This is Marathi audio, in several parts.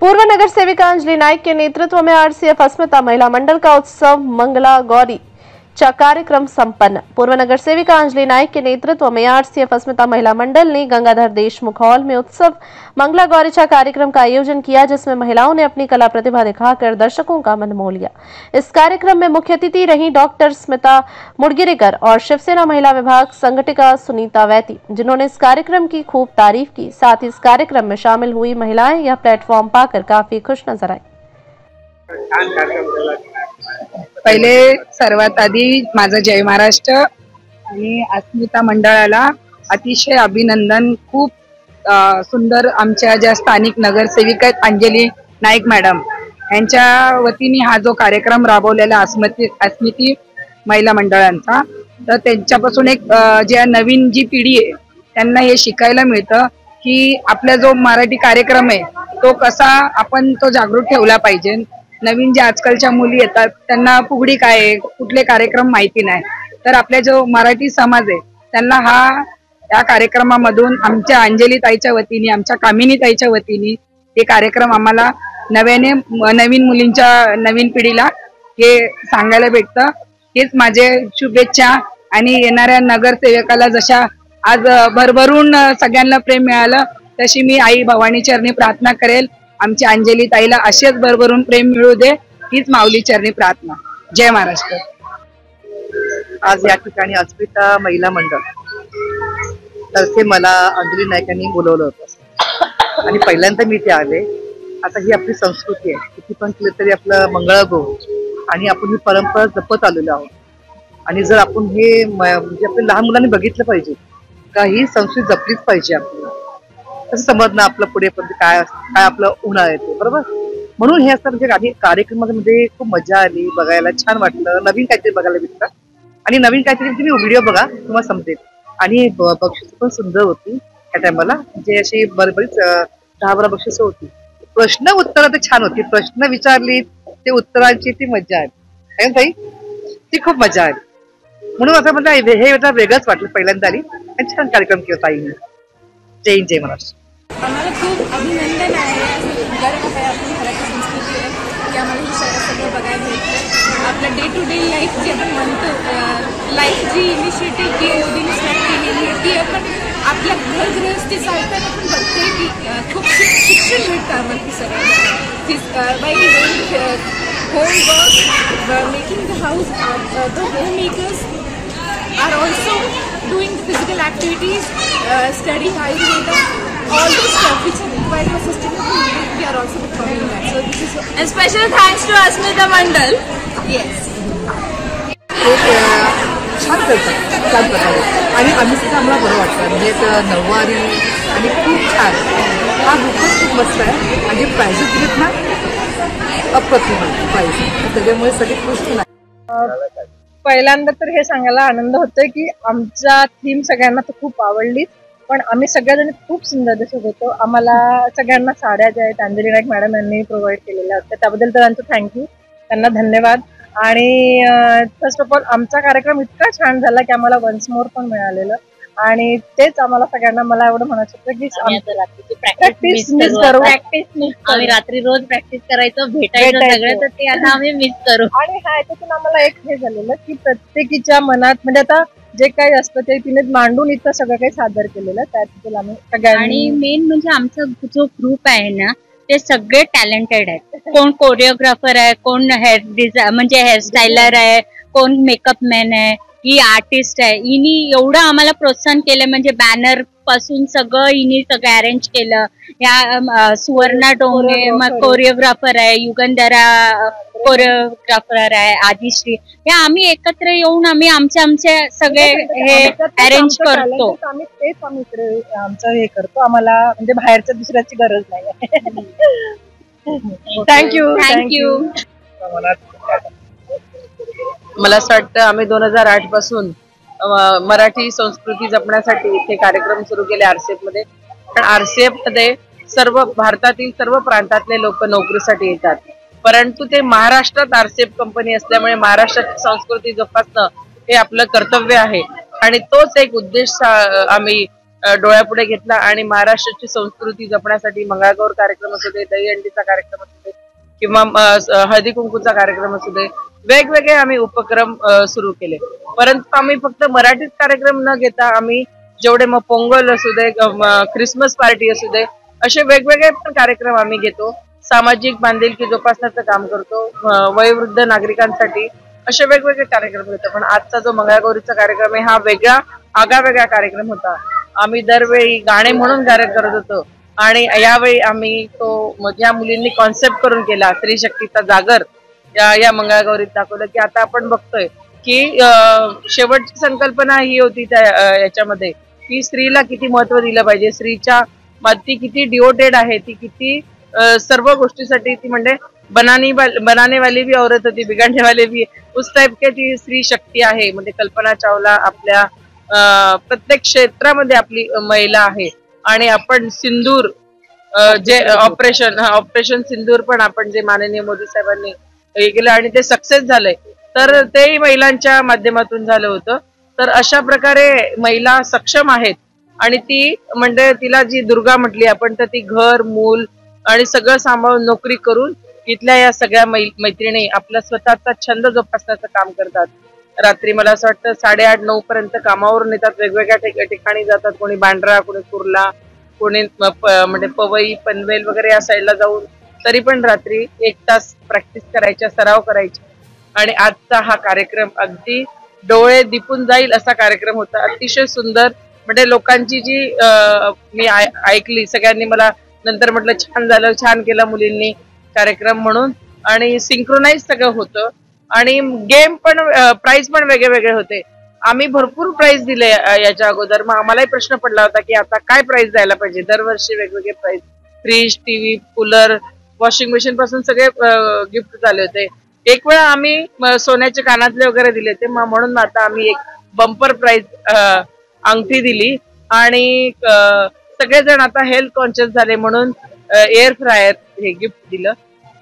पूर्व नगर सेविका अंजलि नाइक के नेतृत्व में आरसीएफ अस्मिता महिला मंडल का उत्सव मंगला गौरी चा कार्यक्रम संपन्न। पूर्व नगर सेविका अंजलि नाइक के नेतृत्व में आरसीएफ अस्मिता महिला मंडल ने गंगाधर देशमुख हॉल में उत्सव मंगला गौरीचा कार्यक्रम का आयोजन किया, जिसमें महिलाओं ने अपनी कला प्रतिभा दिखाकर दर्शकों का मन मोह लिया। इस कार्यक्रम में मुख्य अतिथि रही डॉक्टर स्मिता मुडगिरेकर और शिवसेना महिला विभाग संगठिका सुनीता वैती, जिन्होंने इस कार्यक्रम की खूब तारीफ की। साथ ही इस कार्यक्रम में शामिल हुई महिलाएं यह प्लेटफॉर्म पाकर काफी खुश नजर आई। पहिले सर्वात आधी माझं जय महाराष्ट्र आणि अस्मिता मंडळाला अतिशय अभिनंदन। खूप सुंदर आमच्या ज्या स्थानिक नगरसेविका आहेत अंजली नाईक मॅडम यांच्या वतीने हा जो कार्यक्रम राबवलेला अस्मिती महिला मंडळांचा, तर त्यांच्यापासून एक ज्या नवीन जी पिढी आहे त्यांना हे शिकायला मिळतं की आपला जो मराठी कार्यक्रम आहे तो कसा आपण तो जागृत ठेवला पाहिजे। नवीन जे आजकालच्या मुली येतात त्यांना फुगडी काय आहे, कुठले कार्यक्रम माहिती नाही, तर आपल्या जो मराठी समाज आहे त्यांना या कार्यक्रमामधून आमच्या अंजली ताईच्या वतीने, आमच्या कामिनी ताईच्या वतीने हे कार्यक्रम आम्हाला नवीन मुलींच्या नवीन पिढीला हे सांगायला भेटतं। हेच माझे शुभेच्छा आणि येणाऱ्या नगरसेवकाला जशा आज भरभरून सगळ्यांना प्रेम मिळालं तशी मी आई भवानी चरणी प्रार्थना करेल आमच्या अंजली ताईला असेच भरभरून प्रेम मिळू दे, हीच माऊली चरणी प्रार्थना। जय महाराष्ट्र। आज या ठिकाणी अस्मिता महिला मंडळ तर्फे मला अंजली नाईकांनी बोलवलं होतं आणि पहिल्यांदा मी ते आले। आता ही आपली संस्कृती आहे, किती पण केलं तरी आपलं मंगळागौर आणि आपण ही परंपरा जपत आलेलो आहोत आणि जर आपण हे म्हणजे आपल्या लहान मुलांनी बघितलं पाहिजे का ही संस्कृती जपलीच पाहिजे आपल्याला, असं समजणं आपलं पुढे पण काय आपलं उन्हाळा येते, बरोबर। म्हणून हे असं म्हणजे आधी कार्यक्रमामध्ये खूप मजा आली, बघायला छान वाटलं, नवीन काहीतरी बघायला भेटतं आणि नवीन काहीतरी तुम्ही व्हिडिओ बघा तुम्हाला समजेल। आणि बक्षीस पण सुंदर होती त्या टायमाला, म्हणजे अशी बरीच 10-12 बक्षीस होती। प्रश्न उत्तर ते छान होती, प्रश्न विचारली ते उत्तरांची ती मजा आली ताई, ती खूप मजा आली। म्हणून असं म्हणजे हे वेगळंच वाटलं पहिल्यांदा आली आणि छान कार्यक्रम केला ताईने। जय जय महाराष्ट्र। आम्हाला खूप अभिनंदन आहे, गर्व आहे आपली मराठी संस्कृती आहे की आम्हाला हे सगळं बघायला भेटलं। आपलं डे टू डे लाईफ जे आपण म्हणतो, लाईफ जी इनिशिएटिव्ह की मोदींनी स्टार्ट केलेली आहे ती आपण आपल्या घरगृहस्थी चालताना आपण बघतोय की खूप शिक्षण मिळतं आम्हाला ती सगळ्यांना। By homework making the house, the homemakers are also doing physical activities, studying Ayurveda, all the stuff which are required for sustainable living, we are also performing that. So this is a special thanks to Asmita Mandal. Yes. छान करतात छान प्रकारे आणि आम्ही सुद्धा आम्हाला बरं वाटतं, म्हणजे नऊवारी आणि खूप छान हा खूपच खूप मस्त आहे आणि प्राइजेस दिलेत ना अप्रतिम प्राइज, त्याच्यामुळे सगळे खुश नाही। पहिल्यांदा तर हे सांगायला आनंद होतोय की आमचा थीम सगळ्यांना तर खूप आवडली, पण आम्ही सगळ्याजणी खूप सुंदर दिसत होतो। आम्हाला सगळ्यांना साड्या ज्या आहेत अंजली नाईक मॅडम यांनी प्रोव्हाइड केलेल्या होत्या, त्याबद्दल तर त्यांचं थँक्यू, त्यांना धन्यवाद। आणि फर्स्ट ऑफ ऑल आमचा कार्यक्रम इतका छान झाला की आम्हाला वन्स मोर पण मिळालेलं आणि तेच आम्हाला सगळ्यांना मला एवढं म्हणायचं होतं की प्रॅक्टिस आम्ही रात्री रोज प्रॅक्टिस करायचो, भेटायचं सगळं, तर ते आता आम्ही मिस करू। आणि हा याच्यातून आम्हाला एक हे झालेलं की प्रत्येकीच्या मनात म्हणजे आता जे काही असतं ते तिने मांडून इथं सगळं काही सादर केलेलं, त्याबद्दल आम्ही सगळ्यांनी। आणि मेन म्हणजे आमचा जो ग्रुप आहे ना ते सगळे टॅलेंटेड आहेत, कोण कोरिओग्राफर आहे, कोण म्हणजे हेअरस्टायलर आहे, कोण मेकअप मॅन आहे, ही आर्टिस्ट आहे। हिनी एवढं आम्हाला प्रोत्साहन केलं, म्हणजे बॅनर पासून सगळं हिनी सगळं अरेंज केलं। या सुवर्णा डोंगे मग कोरिओग्राफर आहे, युगंधरा कोरिओग्राफर आहे, आदिश्री, या आम्ही एकत्र येऊन आम्ही आमचे सगळे हे अरेंज करतो। आम्ही तेच आम्ही इकडे आमचं हे करतो, आम्हाला म्हणजे बाहेरच्या दुसऱ्याची गरज नाही। Thank you thank you. मला असं वाटतं आम्ही 2008 पासून मराठी संस्कृती जपण्यासाठी इथे कार्यक्रम सुरू केले आरसीएफ मध्ये, पण आरसीएफ मध्ये सर्व भारतातील सर्व प्रांतातले लोक नोकरीसाठी येतात, परंतु ते महाराष्ट्रात आरसीएफ कंपनी असल्यामुळे महाराष्ट्राची संस्कृती जोपासणं हे आपलं कर्तव्य आहे आणि तोच एक उद्देश आम्ही डोळ्यापुढे घेतला आणि महाराष्ट्राची संस्कृती जपण्यासाठी मंगळागौर कार्यक्रम असू दे, दहीहंडीचा कार्यक्रम असू दे किंवा हळदी कुंकूचा कार्यक्रम असू दे, वेगवेगळे आम्ही उपक्रम सुरू केले. परंतु आम्ही फक्त मराठीच कार्यक्रम न घेता आम्ही जेवढे मग पोंगल असू दे, क्रिसमस पार्टी असू दे, असे वेगवेगळे पण कार्यक्रम आम्ही घेतो. सामाजिक बांधिलकी जोपासण्याचं काम करतो. वयोवृद्ध नागरिकांसाठी असे वेगवेगळे कार्यक्रम घेतो. पण आजचा जो मंगळागौरीचा कार्यक्रम आहे हा वेगळा आगळा कार्यक्रम होता. आम्ही दरवेळी गाणे म्हणून कार्यक्रम करत होतो आणि यावेळी आम्ही तो ज्या मुलींनी कॉन्सेप्ट करून केला स्त्री शक्तीचा जागर या मंगळागौरीत दाखवलं की आता आपण बघतोय की शेवटची संकल्पना ही होती त्या याच्यामध्ये की स्त्रीला किती महत्व दिलं पाहिजे, स्त्रीच्या ती किती डिओटेड आहे, ती किती सर्व गोष्टीसाठी ती म्हणजे बनाने वाली भी औरत होती, बिगाड़ने वाले भी उस टाइप के ती स्त्री शक्ती आहे. म्हणजे कल्पना चावला आपल्या प्रत्येक क्षेत्रामध्ये आपली महिला आहे. आणि आपण सिंदूर जे ऑपरेशन सिंदूर पण आपण जे माननीय मोदी साहेबांनी हे केलं आणि ते सक्सेस झालंय, तर तेही महिलांच्या माध्यमातून झालं होतं. तर अशा प्रकारे महिला सक्षम आहेत आणि ती म्हणजे तिला जी दुर्गा म्हटली आपण, तर ती घर मूल आणि सगळं सांभाळून नोकरी करून इथल्या या सगळ्या मैत्रिणी आपला स्वतःचा छंद जोपासण्याचं काम करतात. रात्री मला असं वाटतं 8:30-9 पर्यंत कामावरून येतात, वेगवेगळ्या ठिकाणी जातात. कोणी बांद्रा, कोणी कुर्ला, कोणी म्हणजे पवई, पनवेल वगैरे या साईडला जाऊन तरी पण रात्री 1 तास प्रॅक्टिस करायच्या, सराव करायची. आणि आजचा हा कार्यक्रम अगदी डोळे दिपून जाईल असा कार्यक्रम होता. अतिशय सुंदर. म्हणजे लोकांची जी मी ऐकली, सगळ्यांनी मला नंतर म्हटलं छान झालं, छान केलं मुलींनी कार्यक्रम म्हणून. आणि सिंक्रोनाइज सगळं होतं आणि गेम पण प्राइज पण वेगळे होते. आम्ही भरपूर प्राइज दिले याच्या अगोदर. मग आम्हालाही प्रश्न पडला होता की आता काय प्राइज द्यायला पाहिजे. दरवर्षी वेगवेगळे prize, fridge, TV, cooler, washing machine पासून सगळे गिफ्ट झाले होते. एक वेळा आम्ही सोन्याचे कानातले वगैरे दिले होते, म्हणून आता आम्ही एक बंपर प्राइज अंगठी दिली. आणि सगळेजण आता हेल्थ कॉन्शियस झाले म्हणून एअर फ्रायर हे गिफ्ट दिलं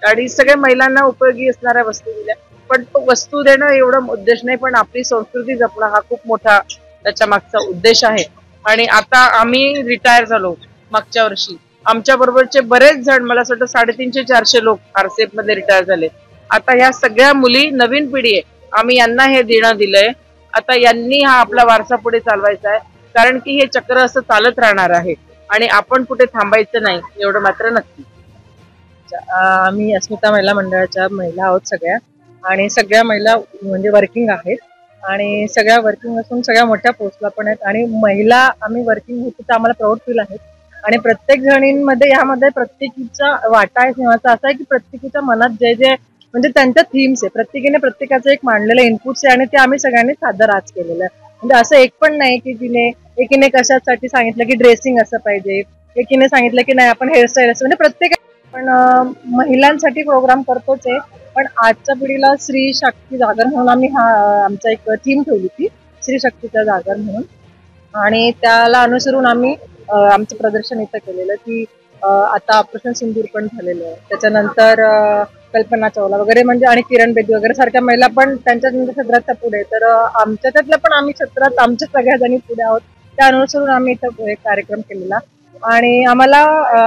आणि सगळ्या महिलांना उपयोगी असणाऱ्या वस्तू दिल्या. पण तो वस्तू देणं एवढं उद्देश नाही, पण आपली संस्कृती जपणं हा खूप मोठा त्याच्या मागचा उद्देश आहे. आणि आता आम्ही रिटायर झालो मागच्या वर्षी. आमच्या बरोबरचे बरेच जण, मला असं वाटतं 350-400 लोक आरसीएफ मध्ये रिटायर झाले. आता ह्या सगळ्या मुली नवीन पिढी आहे, आम्ही यांना हे देणं दिलंय. आता यांनी हा आपला वारसा पुढे चालवायचा आहे, कारण की हे चक्र असं चालत राहणार आहे आणि आपण कुठे थांबायचं नाही एवढं मात्र नक्की. आम्ही अस्मिता महिला मंडळाच्या महिला आहोत सगळ्या, आणि सगळ्या महिला म्हणजे वर्किंग आहेत आणि सगळ्या वर्किंग असून सगळ्या मोठ्या पोस्टला पण आहेत. आणि महिला आम्ही वर्किंग होतो तर आम्हाला प्राऊड फील आहे. आणि प्रत्येक जणींमध्ये यामध्ये प्रत्येकीचा वाटा आहे सिंहाचा असा आहे की प्रत्येकीच्या मनात जे जे म्हणजे त्यांच्या थीम्स आहे, प्रत्येकीने प्रत्येकाचं एक मांडलेलं इनपुट्स आहे आणि ते आम्ही सगळ्यांनी सादर आज केलेलं आहे. म्हणजे असं एक पण नाही की एकीने कशासाठी सांगितलं की ड्रेसिंग असं पाहिजे, एकीने सांगितलं की नाही आपण हेअरस्टाईल असं, म्हणजे प्रत्येक पण महिलांसाठी प्रोग्राम करतोच आहे. पण आजच्या पिढीला स्त्री शक्ती जागर म्हणून आम्ही आमचा एक थीम ठेवली होती, स्त्री शक्तीचा जागर म्हणून. आणि त्याला अनुसरून आम्ही आमचं प्रदर्शन इथं केलेलं की आता ऑपरेशन सिंदूर पण झालेलं आहे. त्याच्यानंतर कल्पना चावला वगैरे म्हणजे आणि किरण बेदी वगैरे सारख्या महिला पण त्यांच्या क्षेत्राच्या पुढे. तर आमच्या त्यातल्या पण आम्ही क्षेत्रात आमच्या सगळ्या जणी पुढे आहोत. त्या अनुसरून आम्ही इथं एक कार्यक्रम केलेला. आणि आम्हाला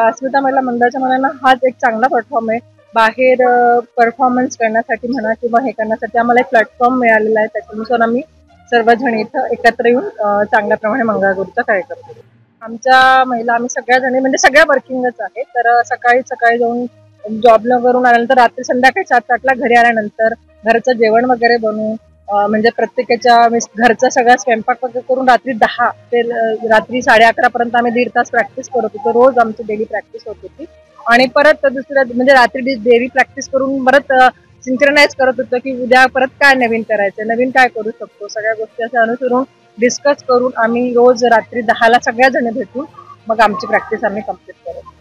अस्मिता महिला मंडळाच्या मनानं हाच एक चांगला प्लॅटफॉर्म आहे. बाहेर परफॉर्मन्स करण्यासाठी म्हणा किंवा हे करण्यासाठी आम्हाला एक प्लॅटफॉर्म मिळालेला आहे. त्याच्यानुसार आम्ही सर्वजणी इथं एकत्र येऊन चांगल्या प्रमाणे मंगळागौरीचा कार्यक्रम करतो. आमच्या महिला आम्ही सगळ्या जणी म्हणजे सगळ्या वर्किंगच आहे. तर सकाळी जाऊन जॉबला करून आल्यानंतर रात्री संध्याकाळी 7-8ला घरी आल्यानंतर घरचं जेवण वगैरे बनवून म्हणजे प्रत्येकाच्या घरचा सगळा स्वयंपाक वगैरे करून रात्री 10 ते रात्री 11:30 पर्यंत आम्ही 1.5 तास प्रॅक्टिस करत होतो. रोज आमची डेली प्रॅक्टिस होत होती. आणि परत दुसऱ्या म्हणजे रात्री डेली प्रॅक्टिस करून परत सिंक्रोनाइज करत होतो की उद्या परत काय नवीन करायचं, नवीन काय करू शकतो, सगळ्या गोष्टी असे अनुसरून डिस्कस करून आम्ही रोज रात्री 10ला सगळ्या जण भेटून मग आमची प्रॅक्टिस आम्ही कम्प्लीट करतो.